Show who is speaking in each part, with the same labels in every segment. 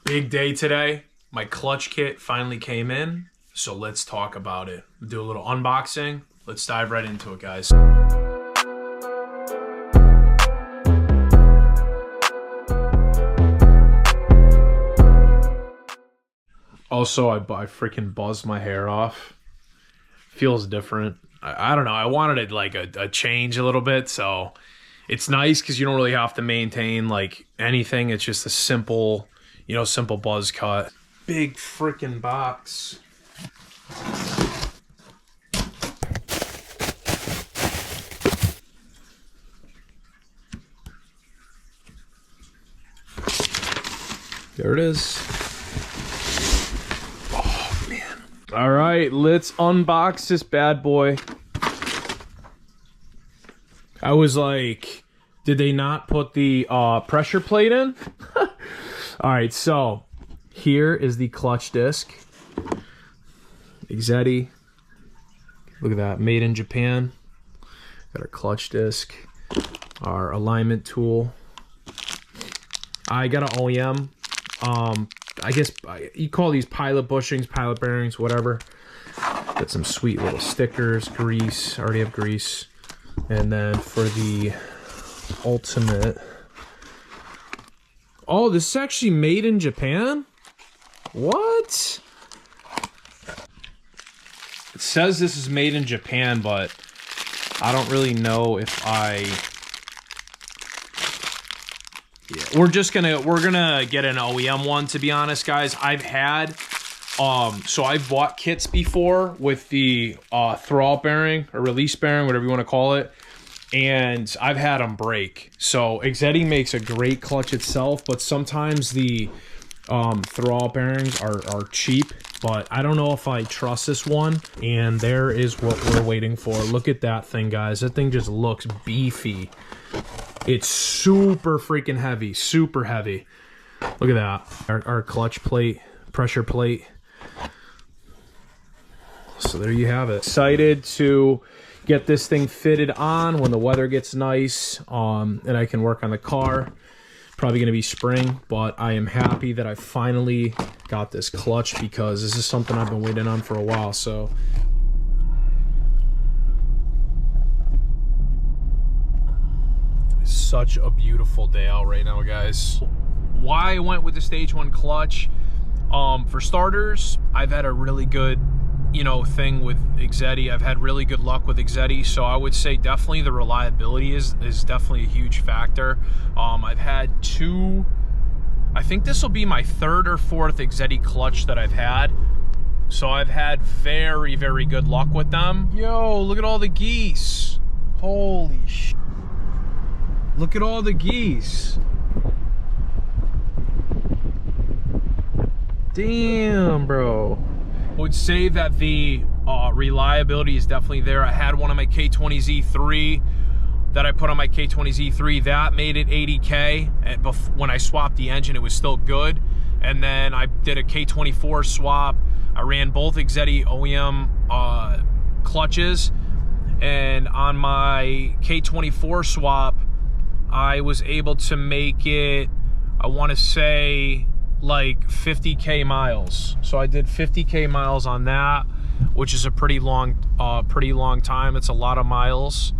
Speaker 1: Big day today. My clutch kit finally came in, so let's talk about it. Do a little unboxing. Let's dive right into it, guys. Also, I freaking buzzed my hair off. Feels different. I don't know. I wanted it like a change a little bit, so it's nice because you don't really have to maintain like anything. It's just a simple, you know, simple buzz cut. Big freaking box. There it is. Oh, man. All right, let's unbox this bad boy. I was like, did they not put the pressure plate in? All right, so here is the clutch disc. Exedy. Look at that, made in Japan. Got our clutch disc, our alignment tool. I got an OEM. I guess you call these pilot bushings, pilot bearings, whatever. Got some sweet little stickers, grease. I already have grease. And then for the ultimate. Oh, this is actually made in Japan? What? It says this is made in Japan, but I don't really know if yeah, we're gonna get an OEM one, to be honest, guys. I've had so I've bought kits before with the throwout bearing or release bearing, whatever you want to call it, and I've had them break. So Exedy makes a great clutch itself, but sometimes the throwout bearings are cheap, but I don't know if I trust this one. And there is what we're waiting for. Look at that thing, guys. That thing just looks beefy. It's super freaking heavy, super heavy. Look at that. Our clutch plate, pressure plate. So there you have it. Excited to get this thing fitted on when the weather gets nice, and I can work on the car. Probably gonna be spring, but I am happy that I finally got this clutch because this is something I've been waiting on for a while. So such a beautiful day out right now, guys. Why I went with the Stage 1 clutch, for starters, I've had a really good, you know, thing with Exedy. I've had really good luck with Exedy, so I would say definitely the reliability is definitely a huge factor. I've had two, I think this will be my third or fourth Exedy clutch that I've had, so I've had very, very good luck with them. Yo, look at all the geese. Holy shit. Look at all the geese. Damn, bro. I would say that the reliability is definitely there. I had one on my K20Z3 that I put on my K20Z3. That made it 80K. And when I swapped the engine, it was still good. And then I did a K24 swap. I ran both Exedy OEM clutches. And on my K24 swap, I was able to make it, I want to say, like 50K miles. So I did 50K miles on that, which is a pretty long time. It's a lot of miles.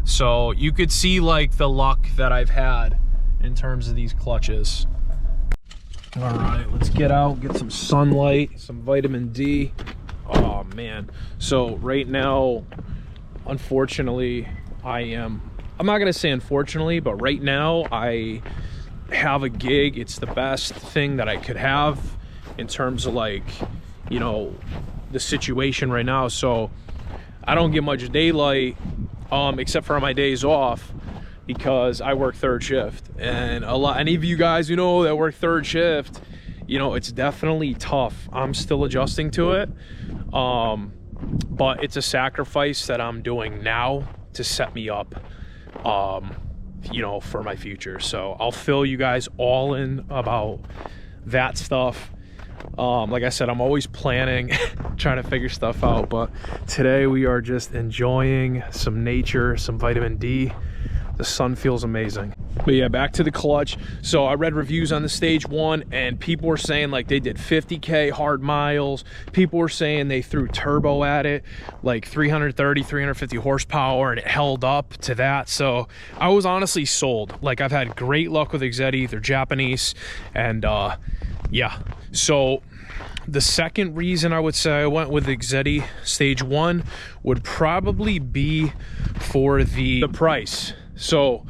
Speaker 1: So you could see like the luck that I've had in terms of these clutches. All right, let's get out, get some sunlight, some vitamin D. Oh man. So right now, unfortunately, I'm not gonna say unfortunately, but right now I have a gig. It's the best thing that I could have in terms of, like, you know, the situation right now. So I don't get much daylight except for on my days off, because I work third shift. And any of you guys, you know, that work third shift, you know, it's definitely tough. I'm still adjusting to it, but it's a sacrifice that I'm doing now to set me up, you know, for my future. So I'll fill you guys all in about that stuff. Like I said, I'm always planning, trying to figure stuff out, but today we are just enjoying some nature, some vitamin D. The sun feels amazing. But yeah, back to the clutch. So I read reviews on the Stage 1 and people were saying like they did 50K hard miles. People were saying they threw turbo at it, like 330, 350 horsepower, and it held up to that. So I was honestly sold. Like, I've had great luck with Exedy. They're Japanese. And yeah, so the second reason I would say I went with Exedy Stage 1 would probably be for the price. So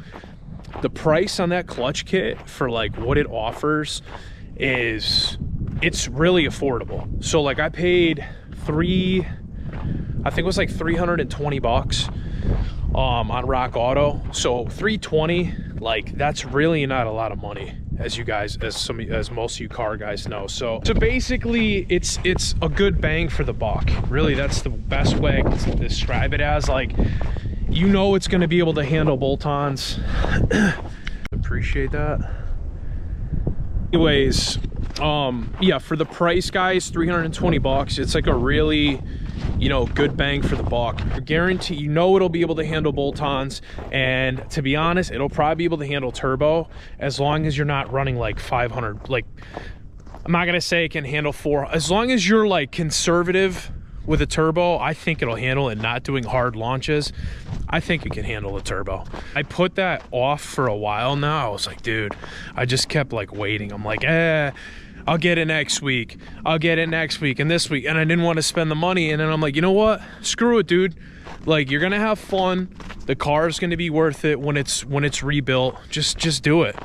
Speaker 1: the price on that clutch kit for like what it offers is, it's really affordable. So like I paid I think it was like 320 bucks on Rock Auto. So 320, like that's really not a lot of money, as you guys, as most of you car guys know. So basically it's a good bang for the buck. Really, that's the best way to describe it as. Like, you know, it's going to be able to handle bolt-ons. Appreciate that. Anyways, yeah, for the price, guys, 320 bucks. It's like a really, you know, good bang for the buck. I guarantee, you know, it'll be able to handle bolt-ons, and to be honest, it'll probably be able to handle turbo as long as you're not running like 500. Like, I'm not gonna say it can handle 4, as long as you're like conservative with a turbo. I think it'll handle it, not doing hard launches. I think it can handle a turbo. I put that off for a while now. I was like, dude, I just kept like waiting. I'm like, I'll get it next week. I'll get it next week and this week. And I didn't want to spend the money. And then I'm like, you know what? Screw it, dude. Like, you're going to have fun. The car is going to be worth it when it's rebuilt. Just do it.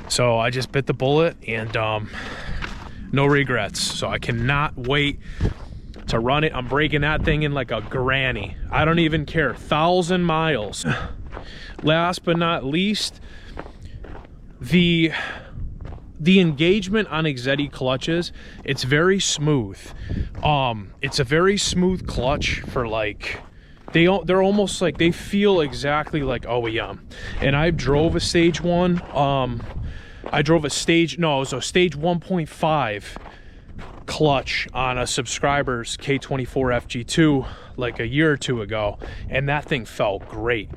Speaker 1: So I just bit the bullet, and no regrets. So I cannot wait to run it. I'm breaking that thing in like a granny. I don't even care. 1,000 miles. Last but not least, the engagement on Exedy clutches, it's very smooth. It's a very smooth clutch for like, they're almost like, they feel exactly like OEM. And I drove a Stage 1. I drove a Stage 1.5 clutch on a subscriber's K24 FG2 like a year or two ago, and that thing felt great.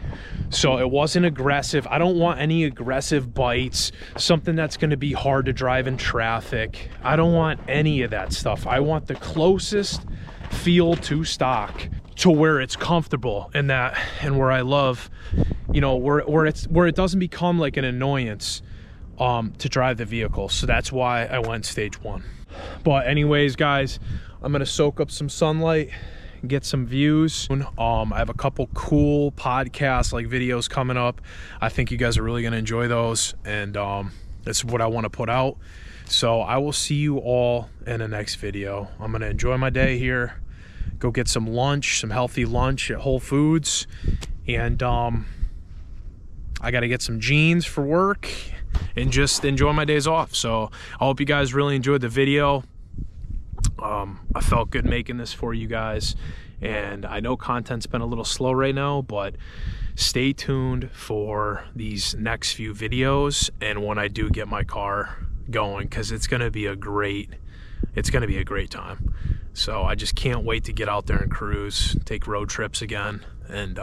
Speaker 1: So it wasn't aggressive. I don't want any aggressive bites, something that's going to be hard to drive in traffic. I don't want any of that stuff. I want the closest feel to stock, to where it's comfortable, and where I love, you know, where it doesn't become like an annoyance to drive the vehicle. So that's why I went Stage 1. But anyways, guys, I'm gonna soak up some sunlight, get some views. I have a couple cool podcasts, like videos coming up. I think you guys are really gonna enjoy those, and that's what I want to put out. So I will see you all in the next video. I'm gonna enjoy my day here, go get some lunch, some healthy lunch at Whole Foods, and I gotta get some jeans for work and just enjoy my days off. So I hope you guys really enjoyed the video. I felt good making this for you guys, and I know content's been a little slow right now, but stay tuned for these next few videos and when I do get my car going, because it's gonna be a great time. So I just can't wait to get out there and cruise, take road trips again. And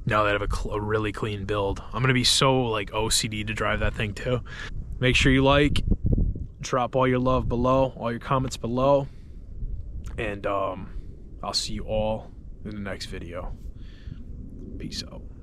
Speaker 1: now that I have a really clean build, I'm gonna be so like OCD to drive that thing too. Make sure you like, drop all your love below, all your comments below, and I'll see you all in the next video. Peace out.